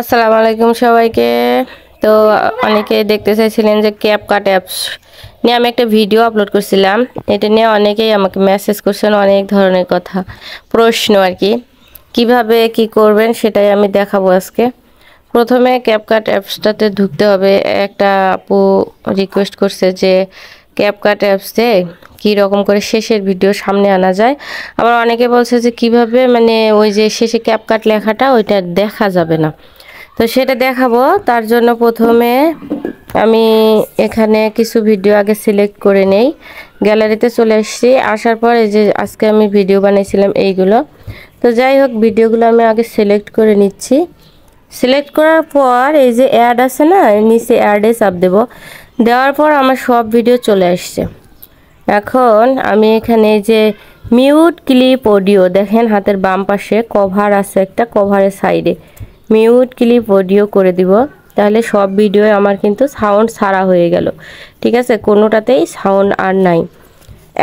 আসসালামু আলাইকুম সবাইকে। তো অনেকে দেখতে চাইছিলেন যে ক্যাপকাট অ্যাপস নিয়ে আমি একটা ভিডিও আপলোড করছিলাম। এটা নিয়ে অনেকেই আমাকে মেসেজ করছেন, অনেক ধরনের কথা প্রশ্ন আর কি। কিভাবে কি করবেন সেটাই আমি দেখাবো আজকে। প্রথমে ক্যাপকাট অ্যাপসটাতে ঢুকতে হবে। একটা আপু রিকোয়েস্ট করছে যে ক্যাপকাট অ্যাপসে কী রকম করে শেষের ভিডিও সামনে আনা যায়। আবার অনেকে বলছে যে কিভাবে ওই যে শেষে ক্যাপকাট লেখাটা ওইটা দেখা যাবে না। তো সেটা দেখাবো। তার জন্য প্রথমে আমি এখানে কিছু ভিডিও আগে সিলেক্ট করে নেই। গ্যালারিতে চলে এসেছি, আসার পর এই যে আজকে আমি ভিডিও বানিয়েছিলাম এইগুলো। তো যাই হোক, ভিডিওগুলো আমি আগে সিলেক্ট করে নিচ্ছি। সিলেক্ট করার পর এই যে অ্যাড আছে না, নিচে অ্যাডে চাপ দেব। দেওয়ার পর আমার সব ভিডিও চলে আসছে। এখন আমি এখানে যে মিউট ক্লিপ অডিও দেখেন, হাতের বাম পাশে কভার আছে, একটা কভারের সাইডে মিউট ক্লিপ অডিও করে দিব। তাহলে সব ভিডিও আমার কিন্তু সাউন্ড ছাড়া হয়ে গেল। ঠিক আছে, কোনোটাতেই সাউন্ড আর নাই।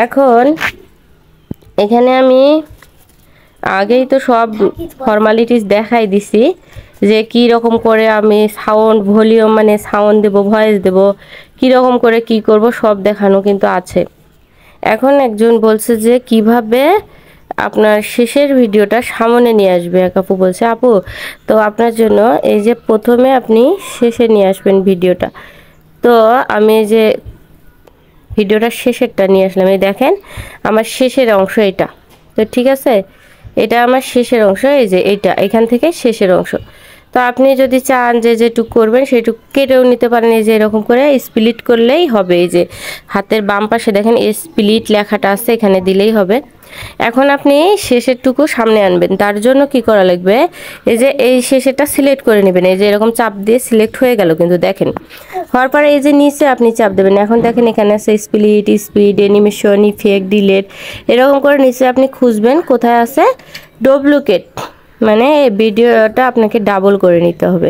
এখন এখানে আমি আগেই তো সব ফর্মালিটিস দেখাই দিছি যে কি রকম করে আমি সাউন্ড ভলিউম সাউন্ড দেব, ভয়েস দেব, কি রকম করে কি করব সব দেখানো কিন্তু আছে। এখন একজন বলছে যে কিভাবে আপনার শেষের ভিডিওটা সামনে নিয়ে আসবে। এক আপু বলছে, আপু তো আপনার জন্য এই যে প্রথমে আপনি শেষে নিয়ে আসবেন ভিডিওটা। তো আমি এই যে ভিডিওটা শেষেরটা নিয়ে আসলাম। এই দেখেন আমার শেষের অংশ এটা। তো ঠিক আছে, এটা আমার শেষের অংশ, এই যে এইটা এখান থেকে শেষের অংশ। তো আপনি যদি চান যে যেটুক করবেন সেটুক কেটেও নিতে পারেন। এই যে এরকম করে স্প্লিট করলেই হবে। এই যে হাতের বাম পাশে দেখেন স্প্লিট লেখাটা আছে, এখানে দিলেই হবে। এখন আপনি শেষেরটুকু সামনে আনবেন। তার জন্য কি করা লাগবে, এই যে এই শেষেরটা সিলেক্ট করে নেবেন। এই যে এরকম চাপ দিয়ে সিলেক্ট হয়ে গেল কিন্তু দেখেন। হওয়ার পরে এই যে নিচে আপনি চাপ দেবেন। এখন দেখেন এখানে আছে split, speed, animation, effect, delete, এরকম করে নিচে আপনি খুঁজবেন কোথায় আছে ডুপ্লিকেট, ভিডিওটা আপনাকে ডাবল করে নিতে হবে।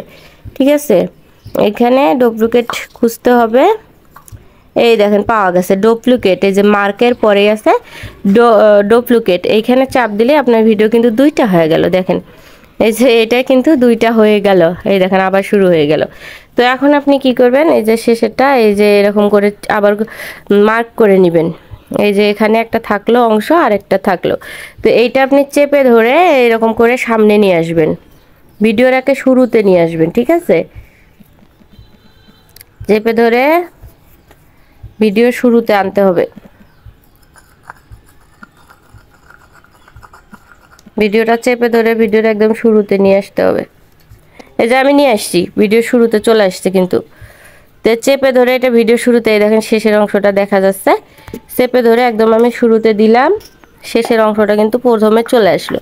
ঠিক আছে, এখানে ডুপ্লিকেট খুঁজতে হবে। এই দেখেন পাওয়া গেছে ডুপ্লিকেট, এই যে মার্কের পরে আছে ডুপ্লিকেট। এইখানে চাপ দিলে আপনার ভিডিও কিন্তু দুইটা হয়ে গেল। দেখেন এই যে এটা কিন্তু দুইটা হয়ে গেল। এই দেখেন আবার শুরু হয়ে গেল। তো এখন আপনি কি করবেন, এই যে শেষেরটা এই যে এরকম করে আবার মার্ক করে নেবেন। এই যে এখানে একটা থাকলো অংশ আর একটা থাকলো। তো এইটা আপনি চেপে ধরে এরকম করে সামনে নিয়ে আসবেন, ভিডিওর একে শুরুতে নিয়ে আসবেন। ঠিক আছে, চেপে ধরে ভিডিও শুরুতে আনতে হবে। ভিডিওটা চেপে ধরে ভিডিওর একদম শুরুতে নিয়ে আসতে হবে। এই যে আমি নিয়ে আসছি, ভিডিও শুরুতে চলে আসছে কিন্তু। তো চেপে ধরে এটা ভিডিও শুরুতে, দেখেন শেষের অংশটা দেখা যাচ্ছে। চেপে ধরে একদম আমি শুরুতে দিলাম, শেষের অংশটা কিন্তু প্রথমে চলে আসলো।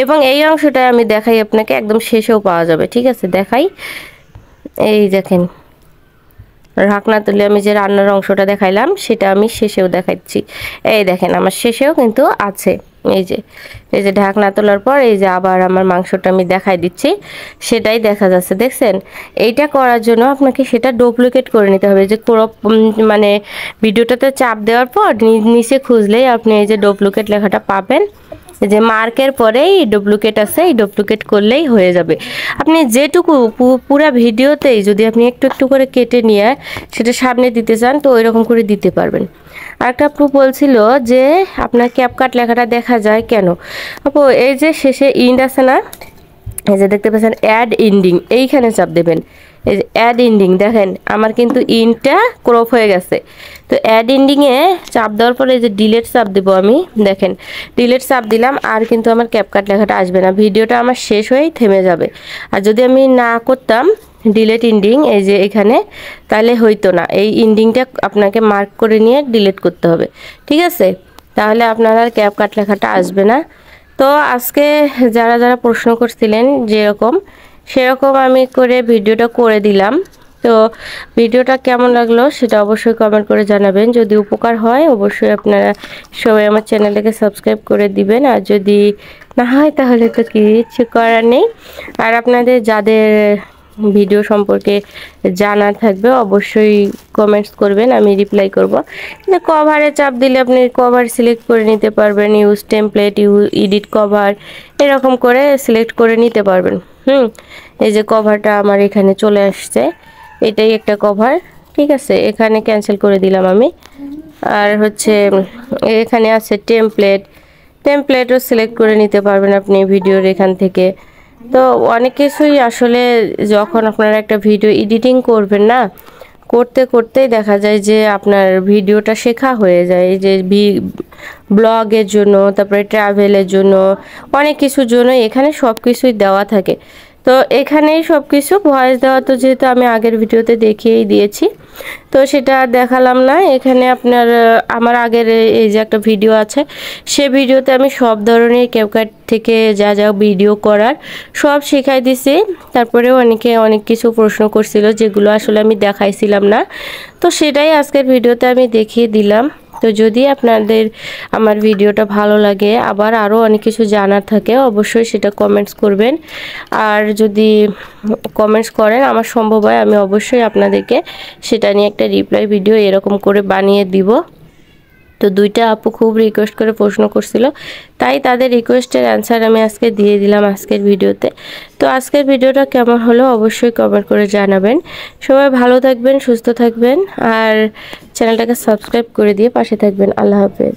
এবং এই অংশটা আমি দেখাই আপনাকে, একদম শেষেও পাওয়া যাবে। ঠিক আছে, দেখাই। এই দেখেন ঢাকনা তুলে আমি যে রান্নার অংশটা দেখাইলাম সেটা আমি শেষেও দেখাচ্ছি। এই দেখেন আমার শেষেও কিন্তু আছে। এই যে ঢাকনা তোলার পর এই যে আবার আমার মাংসটা আমি দেখাই দিচ্ছি, সেটাই দেখা যাচ্ছে। দেখছেন, এইটা করার জন্য আপনাকে সেটা ডুপ্লিকেট করে নিতে হবে। যে ক্রপ ভিডিওটাতে চাপ দেওয়ার পর নিচে খুঁজলেই আপনি এই যে ডুপ্লিকেট লেখাটা পাবেন। যে মার্কের পরেই ডুপ্লিকেট আছে, এই ডুপ্লিকেট করলেই হয়ে যাবে। আপনি যেটুকু পুরা ভিডিওতেই যদি আপনি একটু একটু করে কেটে নিয়ে সেটা সামনে দিতে চান তো ওইরকম করে দিতে পারবেন। আরেকটা আপু বলছিল যে আপনার ক্যাপকাট লেখাটা দেখা যায় কেন। আপু এই যে শেষে ইন্ড আছে না, এই যে দেখতে পাচ্ছেন অ্যাড ইন্ডিং, এইখানে চাপ দেবেন। এই যে অ্যাড ইন্ডিং দেখেন আমার কিন্তু ইনটা ক্রপ হয়ে গেছে। তো অ্যাড ইন্ডিংয়ে চাপ দেওয়ার পরে এই যে ডিলেট চাপ দেবো আমি। দেখেন ডিলেট চাপ দিলাম, আর কিন্তু আমার ক্যাপকাট লেখাটা আসবে না, ভিডিওটা আমার শেষ হয়েই থেমে যাবে। আর যদি আমি না করতাম ডিলেট ইন্ডিং এই যে এখানে, তাহলে হইতো না। এই ইন্ডিংটা আপনাকে মার্ক করে নিয়ে ডিলেট করতে হবে। ঠিক আছে, তাহলে আপনার আর ক্যাপকাট লেখাটা আসবে না। তো আজকে যারা যারা প্রশ্ন করছিলেন যেরকম সেরকম আমি করে ভিডিওটা করে দিলাম। তো ভিডিওটা কেমন লাগলো সেটা অবশ্যই কমেন্ট করে জানাবেন। যদি উপকার হয় অবশ্যই আপনারা সবাই আমার চ্যানেলটাকে সাবস্ক্রাইব করে দিবেন, আর যদি না হয় তাহলে তো কিছু করার নেই। আর আপনাদের যাদের ভিডিও সম্পর্কে জানার থাকবে অবশ্যই কমেন্টস করবেন, আমি রিপ্লাই করব। কভারে চাপ দিলে আপনি কভার সিলেক্ট করে নিতে পারবেন, ইউজ টেমপ্লেট, এডিট কভার, এরকম করে সিলেক্ট করে নিতে পারবেন। এই যে কভারটা আমার এখানে চলে আসছে, এটাই একটা কভার। ঠিক আছে, এখানে ক্যান্সেল করে দিলাম আমি। আর হচ্ছে এখানে আছে টেমপ্লেটও সিলেক্ট করে নিতে পারবেন আপনি ভিডিওর এখান থেকে। তো অনেক কিছুই আসলে যখন আপনারা একটা ভিডিও এডিটিং করবেন না, করতে করতেই দেখা যায় যে আপনার ভিডিওটা শেখা হয়ে যায়। যে ব্লগের জন্য, তারপরে ট্রাভেলের জন্য, অনেক কিছুর জন্য এখানে সব কিছুই দেওয়া থাকে। তো এখানেই সব কিছু ভয়েস দেওয়া তো যেহেতু আমি আগের ভিডিওতে দেখিয়েই দিয়েছি, তো সেটা দেখালাম না। এখানে আপনার আমার আগের এই যে একটা ভিডিও আছে, সে ভিডিওতে আমি সব ধরনের ক্যাপকাট থেকে যা যা ভিডিও করার সব শেখাই দিছি। তারপরেও অনেকে অনেক কিছু প্রশ্ন করছিল যেগুলো আসলে আমি দেখাইছিলাম না, তো সেটাই আজকের ভিডিওতে আমি দেখিয়ে দিলাম। তো যদি আপনাদের আমার ভিডিওটা ভালো লাগে, আবার আরও অনেক কিছু জানার থাকে, অবশ্যই সেটা কমেন্টস করবেন। আর যদি কমেন্টস করেন আমার সম্ভব হয় আমি অবশ্যই আপনাদেরকে সেটা নিয়ে একটা রিপ্লাই ভিডিও এরকম করে বানিয়ে দিব। তো দুইটা আপু খুব রিকোয়েস্ট করে প্রশ্ন করছিল, তাই তাদের রিকোয়েস্টের অ্যান্সার আমি আজকে দিয়ে দিলাম আজকের ভিডিওতে। তো আজকের ভিডিওটা কেমন হলো অবশ্যই কমেন্ট করে জানাবেন। সবাই ভালো থাকবেন, সুস্থ থাকবেন, আর চ্যানেলটাকে সাবস্ক্রাইব করে দিয়ে পাশে থাকবেন। আল্লাহ হাফেজ।